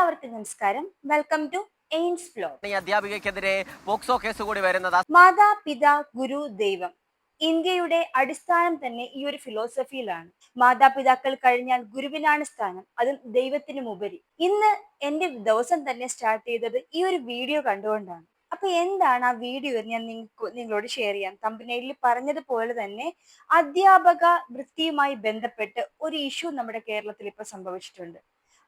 എല്ലാവർക്കും നമസ്കാരം. Welcome to AIMS vlog. അധ്യാപികയ്ക്കെതിരെ പോക്സോ കേസ് കൂടി വരുന്നത് മാതാപിതാ ഗുരു ദൈവം. ഇന്ത്യയുടെ അടിസ്ഥാനം തന്നെ ഈ ഒരു ഫിലോസഫിയിലാണ്. മാതാപിതാക്കൾ കഴിഞ്ഞാൽ ഗുരുവിനാണ് സ്ഥാനം, അതും ദൈവത്തിനും ഉപരി. ഇന്ന് എന്റെ ദിവസം തന്നെ സ്റ്റാർട്ട് ചെയ്തത് ഈ ഒരു വീഡിയോ കണ്ടുകൊണ്ടാണ്. അപ്പൊ എന്താണ് ആ വീഡിയോ എന്ന് ഞാൻ നിങ്ങളോട് ഷെയർ ചെയ്യാം. തമ്പനയിൽ പറഞ്ഞതുപോലെ തന്നെ അധ്യാപക വൃത്തിയുമായി ബന്ധപ്പെട്ട് ഒരു ഇഷ്യൂ നമ്മുടെ കേരളത്തിൽ ഇപ്പൊ സംഭവിച്ചിട്ടുണ്ട്.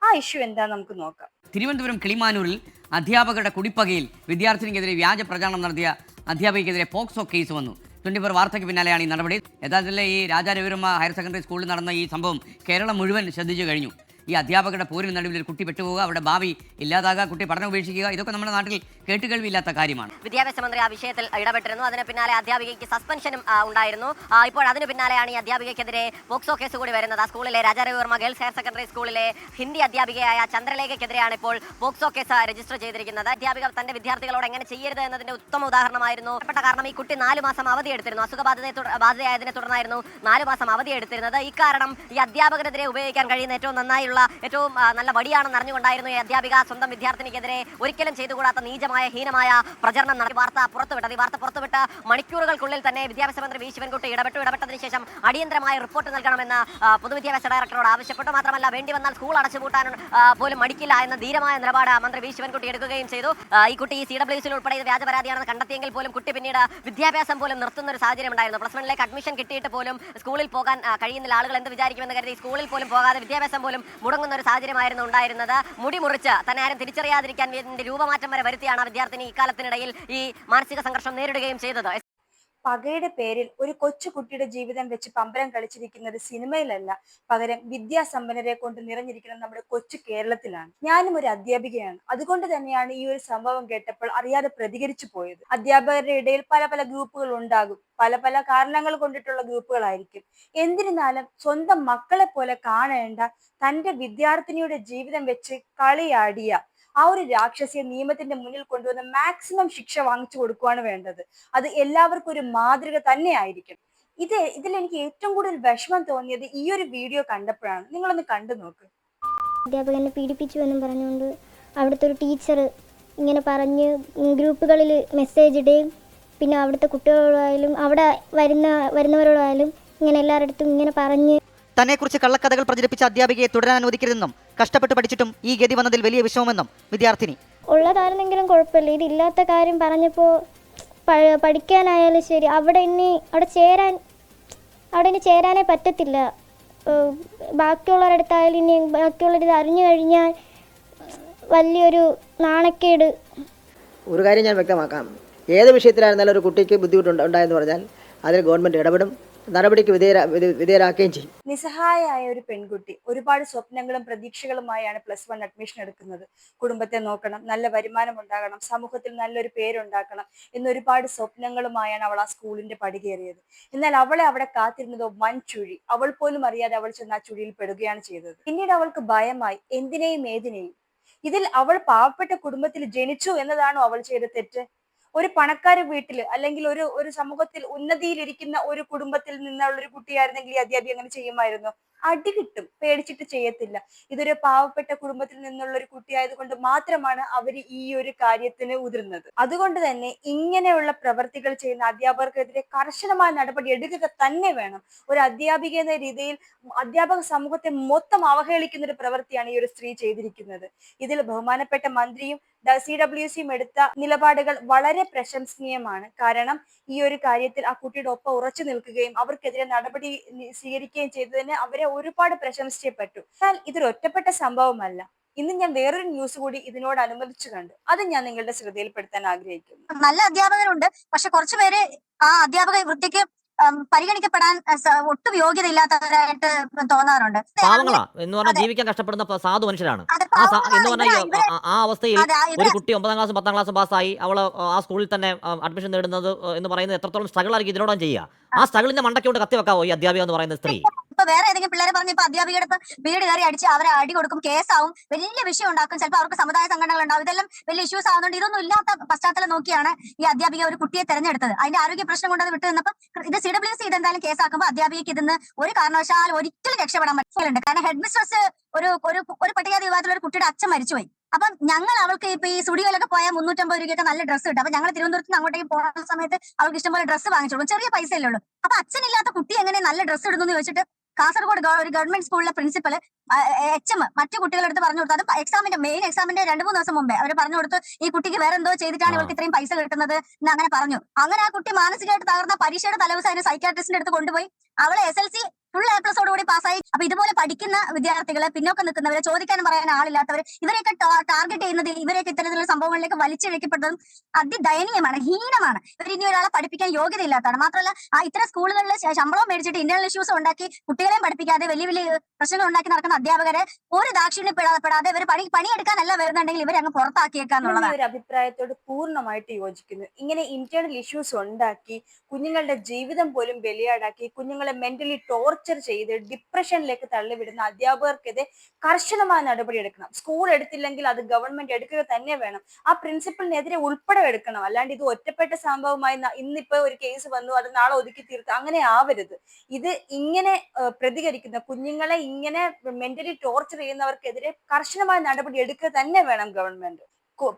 ആ ഇഷ്യൂ എന്താ നമുക്ക് നോക്കാം. തിരുവനന്തപുരം കിളിമാനൂരിൽ അധ്യാപകരുടെ കുടിപ്പകയിൽ വിദ്യാർത്ഥിനിക്കെതിരെ വ്യാജ പ്രചാരണം നടത്തിയ അധ്യാപികയ്ക്കെതിരെ പോക്സോ കേസ് വന്നു. 24 വാർത്തയ്ക്ക് പിന്നാലെയാണ് ഈ നടപടി. യഥാർത്ഥത്തിൽ ഈ രാജാ രവിവർമ്മ ഹയർ സെക്കൻഡറി സ്കൂളിൽ നടന്ന ഈ സംഭവം കേരളം മുഴുവൻ ശ്രദ്ധിച്ചു കഴിഞ്ഞു. ഈ അധ്യാപകരുടെ പോരിന് നടുവിൽ ഒരു കുട്ടി പെട്ടുപോകുക, അവിടെ ഭാവി ഇല്ലാതാകുക, കുട്ടി പഠനം ഉപേക്ഷിക്കുക, ഇതൊക്കെ നമ്മുടെ നാട്ടിൽ കേട്ടുകേൾവിയില്ലാത്ത കാര്യമാണ്. വിദ്യാഭ്യാസ മന്ത്രി ആ വിഷയത്തിൽ ഇടപെട്ടിരുന്നു. അതിന് പിന്നാലെ അധ്യാപികയ്ക്ക് സസ്പെൻഷനും ഉണ്ടായിരുന്നു. ഇപ്പോൾ അതിന് പിന്നാലെയാണ് ഈ അധ്യാപികയ്ക്കെതിരെ പോക്സോ കേസ് കൂടി വരുന്നത്. ആ സ്കൂളിലെ Raja Ravi Varma girls higher secondary സ്കൂളിലെ ഹിന്ദി അധ്യാപികയായ ചന്ദ്രലേഖയ്ക്കെതിരെയാണ് ഇപ്പോൾ പോക്സോ കേസ് രജിസ്റ്റർ ചെയ്തിരിക്കുന്നത്. അധ്യാപിക തന്റെ വിദ്യാർത്ഥികളോട് എങ്ങനെ ചെയ്യരുത് എന്നതിന്റെ ഉത്തമ ഉദാഹരണമായിരുന്നു. കാരണം ഈ കുട്ടി 4 മാസം അവധി എടുത്തിരുന്നു. അസുഖബാധിതയായതിനെ തുടർന്നായിരുന്നു 4 മാസം അവധി എടുത്തിരുന്നത്. ഇക്കാരണം ഈ അധ്യാപകരെതിരെ ഉപയോഗിക്കാൻ കഴിയുന്ന ഏറ്റവും നല്ല വടിയാണെന്ന് അറിഞ്ഞുകൊണ്ടായിരുന്നു ഈ അധ്യാപിക സ്വന്തം വിദ്യാർത്ഥിനിക്കെതിരെ ഒരിക്കലും ചെയ്തുകൂടാത്ത നീചമായ ഹീനമായ പ്രചരണം നടത്തി വാർത്ത പുറത്തുവിട്ട് മണിക്കൂറുകൾക്കുള്ളിൽ തന്നെ വിദ്യാഭ്യാസ മന്ത്രി വി ശിവൻകുട്ടി ഇടപെട്ടതിന് ശേഷം അടിയന്തരമായ റിപ്പോർട്ട് നൽകണമെന്ന് പൊതുവിദ്യാഭ്യാസ ഡയറക്ടറോട് ആവശ്യപ്പെട്ടു. മാത്രമല്ല വേണ്ടി വന്നാൽ സ്കൂൾ അടച്ചുപൂട്ടാൻ പോലും മടിക്കില്ല എന്ന ധീരമായ നിലപാട് മന്ത്രി വി ശിവൻകുട്ടി എടുക്കുകയും ചെയ്തു. ഈ കുട്ടി CWSയിൽ ഉൾപ്പെടെ വ്യാജ പരാതിയാണെന്ന് കണ്ടെത്തിയെങ്കിൽ പോലും കുട്ടി പിന്നീട് വിദ്യാഭ്യാസം പോലും നിർത്തുന്ന ഒരു സാഹചര്യം ഉണ്ടായിരുന്നു. പ്ലസ് 1ലേക്ക് അഡ്മിഷൻ കിട്ടിയിട്ട് പോലും സ്കൂളിൽ പോകാൻ കഴിയുന്നില്ല. ആളുകൾ എന്ത് വിചാരിക്കുമെന്ന് കരുതി സ്കൂളിൽ പോലും പോകാതെ വിദ്യാഭ്യാസം പോലും മുടങ്ങുന്ന ഒരു സാഹചര്യമായിരുന്നു ഉണ്ടായിരുന്നത്. മുടി മുറിച്ച് തന്നെ ആരും തിരിച്ചറിയാതിരിക്കാൻ വേണ്ടി രൂപമാറ്റം വരെ വരുത്തിയാണ് വിദ്യാർത്ഥിനി ഇക്കാലത്തിനിടയിൽ ഈ മാനസിക സംഘർഷം നേരിടുകയും ചെയ്തത്. പകയുടെ പേരിൽ ഒരു കൊച്ചുകുട്ടിയുടെ ജീവിതം വെച്ച് പമ്പരം കളിച്ചിരിക്കുന്നത് സിനിമയിലല്ല, പകരം വിദ്യാസമ്പന്നരെ കൊണ്ട് നിറഞ്ഞിരിക്കുന്നത് നമ്മുടെ കൊച്ചു കേരളത്തിലാണ്. ഞാനും ഒരു അധ്യാപികയാണ്. അതുകൊണ്ട് തന്നെയാണ് ഈ ഒരു സംഭവം കേട്ടപ്പോൾ അറിയാതെ പ്രതികരിച്ചു പോയത്. അധ്യാപകരുടെ ഇടയിൽ പല ഗ്രൂപ്പുകൾ ഉണ്ടാകും, പല കാരണങ്ങൾ കൊണ്ടിട്ടുള്ള ഗ്രൂപ്പുകളായിരിക്കും. എന്നിരുന്നാലും സ്വന്തം മക്കളെ പോലെ കാണേണ്ട തന്റെ വിദ്യാർത്ഥിനിയുടെ ജീവിതം വെച്ച് കളിയാടിയ ആ ഒരു രാക്ഷസിയെ നിയമത്തിന്റെ മുന്നിൽ കൊണ്ടുവന്ന് മാക്സിമം ശിക്ഷ വാങ്ങിച്ചു കൊടുക്കുകയാണ് വേണ്ടത്. അത് എല്ലാവർക്കും ഒരു മാതൃക തന്നെ ആയിരിക്കും. ഇതിൽ എനിക്ക് ഏറ്റവും കൂടുതൽ വിഷമം തോന്നിയത് ഈ ഒരു വീഡിയോ കണ്ടപ്പോഴാണ്. നിങ്ങളൊന്ന് കണ്ടു നോക്ക്. അധ്യാപകനെ പീഡിപ്പിച്ചു എന്നും പറഞ്ഞുകൊണ്ട് അവിടുത്തെ ഒരു ടീച്ചർ ഇങ്ങനെ പറഞ്ഞ് ഗ്രൂപ്പുകളിൽ മെസ്സേജ് ഇടുകയും പിന്നെ അവിടുത്തെ കുട്ടികളോടായാലും അവിടെ വരുന്നവരോടായാലും ഇങ്ങനെ എല്ലാവരുടെ ഇങ്ങനെ പറഞ്ഞ് തന്നെക്കുറിച്ച് കള്ളക്കഥകൾ പ്രചരിപ്പിച്ച അധ്യാപികയെ തുടരാൻ അനുവദിക്കരുതെന്നും കഷ്ടപ്പെട്ട് പഠിച്ചിട്ടും ഈ ഗതി വന്നതിൽ വലിയ വിഷമമെന്നും വിദ്യാർത്ഥിനി. ഉള്ളതായിരുന്നെങ്കിലും കുഴപ്പമില്ല, ഇതില്ലാത്ത കാര്യം പറഞ്ഞപ്പോൾ പഠിക്കാനായാലും ശരി അവിടെ ഇനി ചേരാനേ പറ്റത്തില്ല. ബാക്കിയുള്ളവരടുത്തായാലും ഇനി ബാക്കിയുള്ളവരിത് അറിഞ്ഞു കഴിഞ്ഞാൽ വലിയൊരു നാണക്കേട്. ഒരു കാര്യം ഞാൻ വ്യക്തമാക്കാം, ഏത് വിഷയത്തിലായിരുന്നാലും ഒരു കുട്ടിക്ക് ബുദ്ധിമുട്ടുണ്ടായെന്ന് പറഞ്ഞാൽ അതിൽ ഗവൺമെൻറ് ഇടപെടും, നടപടിക്ക് വിധേയരാക്കുകയും ചെയ്യും. നിസ്സഹായായ ഒരു പെൺകുട്ടി ഒരുപാട് സ്വപ്നങ്ങളും പ്രതീക്ഷകളുമായാണ് +1 അഡ്മിഷൻ എടുക്കുന്നത്. കുടുംബത്തെ നോക്കണം, നല്ല വരുമാനം ഉണ്ടാകണം, സമൂഹത്തിൽ നല്ലൊരു പേരുണ്ടാക്കണം എന്നൊരുപാട് സ്വപ്നങ്ങളുമായാണ് അവൾ ആ സ്കൂളിന്റെ പടി കയറിയത്. എന്നാൽ അവളെ അവിടെ കാത്തിരുന്നതോ വൻ ചുഴി. അവൾ പോലും അറിയാതെ അവൾ ചെന്ന് ആ ചുഴിയിൽ പെടുകയാണ് ചെയ്തത്. പിന്നീട് അവൾക്ക് ഭയമായി എന്തിനേയും ഏതിനേയും. ഇതിൽ അവൾ പാവപ്പെട്ട കുടുംബത്തിൽ ജനിച്ചു എന്നതാണോ അവൾ ചെയ്ത തെറ്റ്? ഒരു പണക്കാര വീട്ടില് അല്ലെങ്കിൽ ഒരു സമൂഹത്തിൽ ഉന്നതിയിലിരിക്കുന്ന ഒരു കുടുംബത്തിൽ നിന്നുള്ള ഒരു കുട്ടിയായിരുന്നെങ്കിൽ ഈ അധ്യാപിക അങ്ങനെ ചെയ്യുമായിരുന്നു? അടി കിട്ടും, പേടിച്ചിട്ട് ചെയ്യത്തില്ല. ഇതൊരു പാവപ്പെട്ട കുടുംബത്തിൽ നിന്നുള്ള ഒരു കുട്ടിയായതുകൊണ്ട് മാത്രമാണ് അവർ ഈ ഒരു കാര്യത്തിന് ഉതിർന്നത്. അതുകൊണ്ട് തന്നെ ഇങ്ങനെയുള്ള പ്രവർത്തികൾ ചെയ്യുന്ന അധ്യാപകർക്കെതിരെ കർശനമായ നടപടി എടുക്കുക തന്നെ വേണം. ഒരു അധ്യാപിക എന്ന രീതിയിൽ അധ്യാപക സമൂഹത്തെ മൊത്തം അവഹേളിക്കുന്ന ഒരു പ്രവൃത്തിയാണ് ഈ ഒരു സ്ത്രീ ചെയ്തിരിക്കുന്നത്. ഇതിൽ ബഹുമാനപ്പെട്ട മന്ത്രിയും CWCയും എടുത്ത നിലപാടുകൾ വളരെ പ്രശംസനീയമാണ്. കാരണം ഈ ഒരു കാര്യത്തിൽ ആ കുട്ടിയുടെ ഒപ്പം ഉറച്ചു നിൽക്കുകയും അവർക്കെതിരെ നടപടി സ്വീകരിക്കുകയും ചെയ്തതിന് അവരെ ഒരുപാട് പ്രശംസിച്ചേ പറ്റൂ. എന്നാൽ ഇതൊരു ഒറ്റപ്പെട്ട സംഭവമല്ല. ഇന്ന് ഞാൻ വേറൊരു ന്യൂസ് കൂടി ഇതിനോടനുബന്ധിച്ച് കണ്ടു. അത് ഞാൻ നിങ്ങളുടെ ശ്രദ്ധയിൽപ്പെടുത്താൻ ആഗ്രഹിക്കുന്നു. നല്ല അധ്യാപകരുണ്ട്, പക്ഷെ കുറച്ചുപേര് ആ അധ്യാപക വൃത്തിക്ക് പരിഗണിക്കപ്പെടാൻ ഒട്ടും യോഗ്യതയില്ലാത്തവരായിട്ട് തോന്നാറുണ്ട്. പാവങ്ങളാ എന്ന് പറഞ്ഞാൽ ജീവിക്കാൻ കഷ്ടപ്പെടുന്ന സാധു മനുഷ്യരാണ്. എന്ന് പറഞ്ഞാൽ ആ അവസ്ഥയിൽ ഒരു കുട്ടി 9ാം ക്ലാസ്സും 10ാം ക്ലാസ്സും പാസ്സായി അവൾ ആ സ്കൂളിൽ തന്നെ അഡ്മിഷൻ നേടുന്നത് എന്ന് പറയുന്നത് എത്രത്തോളം സ്ട്രഗിൾ ആയിരിക്കും ഇതിനോടൊപ്പം ചെയ്യുക. ആ സ്ട്രഗിളിന്റെ മണ്ടയ്ക്കോട്ട് കത്തി വെക്കാവോ ഈ അധ്യാപിക എന്ന് പറയുന്ന സ്ത്രീ? ഇപ്പൊ വേറെ ഏതെങ്കിലും പിള്ളേരെ പറഞ്ഞ് ഇപ്പൊ അധ്യാപികയുടെ വീട് കയറി അടിച്ച് അവരെ അടി കൊടുക്കും, കേസാവും, വലിയ വിഷയം ഉണ്ടാക്കും. ചിലപ്പോൾ അവർക്ക് സമുദായ സംഘടനകൾ ഉണ്ടാവും. ഇതെല്ലാം വലിയ ഇഷ്യൂസ് ആവുന്നുണ്ട്. ഇതൊന്നും ഇല്ലാത്ത പശ്ചാത്തലം നോക്കിയാണ് ഈ അധ്യാപിക ഒരു കുട്ടിയെ തെരഞ്ഞെടുത്തത്. അതിന്റെ ആരോഗ്യ പ്രശ്നം കൊണ്ട് അത് വിട്ടു നിന്നപ്പോൾ ഇത് CWC ഇതെന്തായാലും കേസാക്കുമ്പോൾ അധ്യാപികയ്ക്ക് ഇതിന്ന് ഒരു കാരണവശാലും ഒരിക്കലും രക്ഷപ്പെടാൻ പറ്റില്ല. കാരണം ഹെഡ് മിസ്ട്രസ് ഒരു പട്ടികജാതി വിഭാഗത്തിലുള്ള ഒരു കുട്ടിയുടെ അച്ഛൻ മരിച്ചുപോയി. അപ്പം ഞങ്ങൾ അവൾക്ക് ഇപ്പൊ ഈ സ്റ്റുഡിയോയിലൊക്കെ പോയാൽ 350 രൂപയൊക്കെ നല്ല ഡ്രസ്സ് കിട്ടും. അപ്പൊ ഞങ്ങൾ തിരുവനന്തപുരത്ത് നിന്ന് അങ്ങോട്ടേക്ക് പോകുന്ന സമയത്ത് അവൾക്ക് ഇഷ്ടംപോലെ ഡ്രസ്സ് വാങ്ങിച്ചു കൊടുക്കും. ചെറിയ പൈസ അല്ലേ ഉള്ളൂ. അപ്പൊ അച്ഛനില്ലാത്ത കുട്ടി എങ്ങനെ നല്ല ഡ്രസ്സ് ഇടുന്നു എന്ന് ചോദിച്ചിട്ട് കാസർഗോഡ് ഒരു ഗവൺമെന്റ് സ്കൂളിലെ പ്രിൻസിപ്പൽ HM മറ്റു കുട്ടികളുടെ അടുത്ത് പറഞ്ഞു കൊടുത്തു. അത് എക്സാമിന്റെ മെയിൻ എക്സാമിന്റെ 2-3 ദിവസം മുമ്പേ അവർ പറഞ്ഞു കൊടുത്തു, ഈ കുട്ടിക്ക് വേറെ എന്തോ ചെയ്തിട്ടാണ് ഇവൾക്ക് ഇത്രയും പൈസ കിട്ടുന്നത് എന്ന് അങ്ങനെ പറഞ്ഞു. അങ്ങനെ ആ കുട്ടി മാനസികമായിട്ട് തകർന്ന പരീക്ഷയുടെ തലേദിവസം അതിന് സൈക്കാട്രിസ്റ്റിന്റെ അടുത്ത് കൊണ്ടുപോയി. അവളെ SLC ഫുൾ A+ഓടുകൂടി പാസ്സായി. അപ്പൊ ഇതുപോലെ പഠിക്കുന്ന വിദ്യാർത്ഥികളെ, പിന്നോക്കം നിൽക്കുന്നവരെ, ചോദിക്കാനും പറയാൻ ആളില്ലാത്തവർ, ഇവരെയൊക്കെ ടാർഗറ്റ് ചെയ്യുന്നത്, ഇവരെയൊക്കെ ഇത്തരത്തിലുള്ള സംഭവങ്ങളിലേക്ക് വലിച്ചിഴക്കപ്പെടുന്നതും അതിദയനീയമാണ്, ഹീനമാണ്. ഇവർ ഇനി ഒരാളെ പഠിപ്പിക്കാൻ യോഗ്യതയില്ലാത്തതാണ്. മാത്രമല്ല ഇത്തരം സ്കൂളുകളിൽ ശമ്പളം മേടിച്ചിട്ട് ഇന്റേണൽ ഇഷ്യൂസ് ഉണ്ടാക്കി കുട്ടികളെയും പഠിപ്പിക്കാതെ വലിയ വലിയ പ്രശ്നങ്ങൾ ഉണ്ടാക്കി നടക്കുന്ന അധ്യാപകരെ ഒരു ദാക്ഷിണ്യപ്പെടാതെ ഇവർ പണിയെടുക്കാനല്ല വരുന്നുണ്ടെങ്കിൽ ഇവരെ അങ്ങ് പുറത്താക്കിയേക്കാന്നുള്ളതാണ്. ഒരു അഭിപ്രായത്തോട് പൂർണ്ണമായിട്ട് യോജിക്കുന്നു. ഇങ്ങനെ ഇന്റേണൽ ഇഷ്യൂസ് ഉണ്ടാക്കി കുഞ്ഞുങ്ങളുടെ ജീവിതം പോലും ബലിയാടാക്കി കുഞ്ഞുങ്ങളെ മെന്റലി ടോർച്ചർ ചെയ്ത് ഡിപ്രഷനിലേക്ക് തള്ളിവിടുന്ന അധ്യാപകർക്കെതിരെ കർശനമായ നടപടി എടുക്കണം. സ്കൂൾ എടുത്തില്ലെങ്കിൽ അത് ഗവൺമെന്റ് എടുക്കുക തന്നെ വേണം. ആ പ്രിൻസിപ്പലിനെതിരെ ഉൾപ്പെടെ എടുക്കണം. അല്ലാണ്ട് ഇത് ഒറ്റപ്പെട്ട സംഭവമായി ഇന്നിപ്പോ ഒരു കേസ് വന്നു, അത് നാളെ ഒതുക്കി തീർത്ത് അങ്ങനെ ആവരുത്. ഇത് ഇങ്ങനെ പ്രതികരിക്കുന്ന കുഞ്ഞുങ്ങളെ ഇങ്ങനെ മെന്റലി ടോർച്ചർ ചെയ്യുന്നവർക്കെതിരെ കർശനമായ നടപടി എടുക്കുക തന്നെ വേണം ഗവൺമെന്റ്.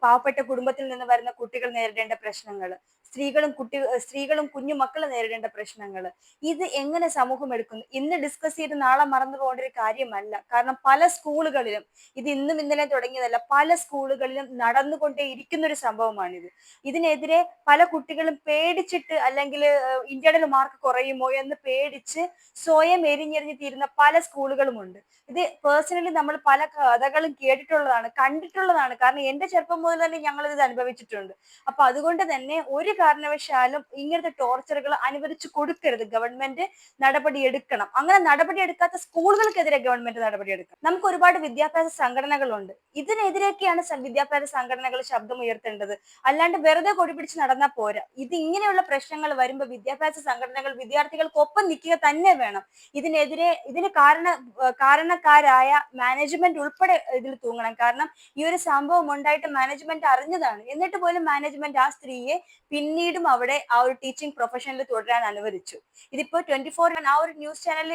പാവപ്പെട്ട കുടുംബത്തിൽ നിന്ന് വരുന്ന കുട്ടികൾ നേരിടേണ്ട പ്രശ്നങ്ങൾ, സ്ത്രീകളും കുഞ്ഞു മക്കളും നേരിടേണ്ട പ്രശ്നങ്ങൾ, ഇത് എങ്ങനെ സമൂഹം എടുക്കുന്നു? ഇന്ന് ഡിസ്കസ് ചെയ്ത് നാളെ മറന്നു പോകേണ്ട ഒരു കാര്യമല്ല. കാരണം പല സ്കൂളുകളിലും, ഇത് ഇന്നും ഇന്നലെ തുടങ്ങിയതല്ല, പല സ്കൂളുകളിലും നടന്നുകൊണ്ടേ ഇരിക്കുന്ന ഒരു സംഭവമാണിത്. ഇതിനെതിരെ പല കുട്ടികളും പേടിച്ചിട്ട്, അല്ലെങ്കിൽ ഇന്റേണൽ മാർക്ക് കുറയുമോ എന്ന് പേടിച്ച് സ്വയം എരിഞ്ഞെറിഞ്ഞ് തീരുന്ന പല സ്കൂളുകളുമുണ്ട്. ഇത് പേഴ്സണലി നമ്മൾ പല കഥകളും കേട്ടിട്ടുള്ളതാണ്, കണ്ടിട്ടുള്ളതാണ്. കാരണം എന്റെ ചെറുപ്പം മുതൽ തന്നെ ഞങ്ങൾ ഇത് അനുഭവിച്ചിട്ടുണ്ട്. അപ്പൊ അതുകൊണ്ട് തന്നെ ഒരു കാരണവശാലും ഇങ്ങനത്തെ ടോർച്ചറുകൾ അനുവദിച്ചു കൊടുക്കരുത്. ഗവൺമെന്റ് നടപടി എടുക്കണം. അങ്ങനെ നടപടി എടുക്കാത്ത സ്കൂളുകൾക്കെതിരെ ഗവൺമെന്റ് നടപടി എടുക്കണം. നമുക്ക് ഒരുപാട് വിദ്യാഭ്യാസ സംഘടനകളുണ്ട്. ഇതിനെതിരെയൊക്കെയാണ് വിദ്യാഭ്യാസ സംഘടനകൾ ശബ്ദം ഉയർത്തേണ്ടത്. അല്ലാണ്ട് വെറുതെ കൊടി പിടിച്ച് നടന്നാൽ പോരാ. ഇത് ഇങ്ങനെയുള്ള പ്രശ്നങ്ങൾ വരുമ്പോൾ വിദ്യാഭ്യാസ സംഘടനകൾ വിദ്യാർത്ഥികൾക്കൊപ്പം നിൽക്കുക തന്നെ വേണം. ഇതിന് കാരണക്കാരായ മാനേജ്മെന്റ് ഉൾപ്പെടെ ഇതിൽ തൂങ്ങണം. കാരണം ഈ ഒരു സംഭവം ഉണ്ടായിട്ട് മാനേജ്മെന്റ് അറിഞ്ഞതാണ്. എന്നിട്ട് പോലും മാനേജ്മെന്റ് ആ സ്ത്രീയെ പിന്നീടും അവിടെ ആ ഒരു ടീച്ചിങ് പ്രൊഫഷനിൽ തുടരാൻ അനുവദിച്ചു. ഇതിപ്പോ 24 ആ ഒരു ന്യൂസ് ചാനൽ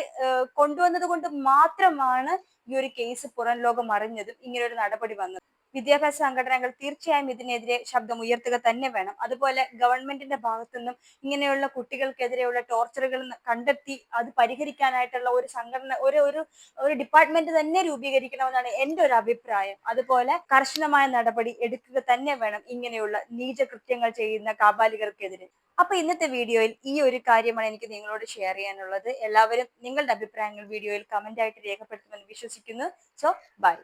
കൊണ്ടുവന്നത് കൊണ്ട് മാത്രമാണ് ഈ ഒരു കേസ് പുറം ലോകം അറിഞ്ഞതും ഇങ്ങനെ ഒരു നടപടി വന്നത്. വിദ്യാഭ്യാസ സംഘടനകൾ തീർച്ചയായും ഇതിനെതിരെ ശബ്ദം ഉയർത്തുക തന്നെ വേണം. അതുപോലെ ഗവൺമെന്റിന്റെ ഭാഗത്തുനിന്നും ഇങ്ങനെയുള്ള കുട്ടികൾക്കെതിരെയുള്ള ടോർച്ചറുകൾ കണ്ടെത്തി അത് പരിഹരിക്കാനായിട്ടുള്ള ഒരു സംഘടന, ഒരു ഡിപ്പാർട്ട്മെന്റ് തന്നെ രൂപീകരിക്കണമെന്നാണ് എന്റെ ഒരു അഭിപ്രായം. അതുപോലെ കർശനമായ നടപടി എടുക്കുക തന്നെ വേണം ഇങ്ങനെയുള്ള നീചകൃത്യങ്ങൾ ചെയ്യുന്ന കാബാലികർക്കെതിരെ. അപ്പൊ ഇന്നത്തെ വീഡിയോയിൽ ഈ ഒരു കാര്യമാണ് എനിക്ക് നിങ്ങളോട് ഷെയർ ചെയ്യാനുള്ളത്. എല്ലാവരും നിങ്ങളുടെ അഭിപ്രായങ്ങൾ വീഡിയോയിൽ കമന്റ് ആയിട്ട് രേഖപ്പെടുത്തുമെന്ന് വിശ്വസിക്കുന്നു. So by.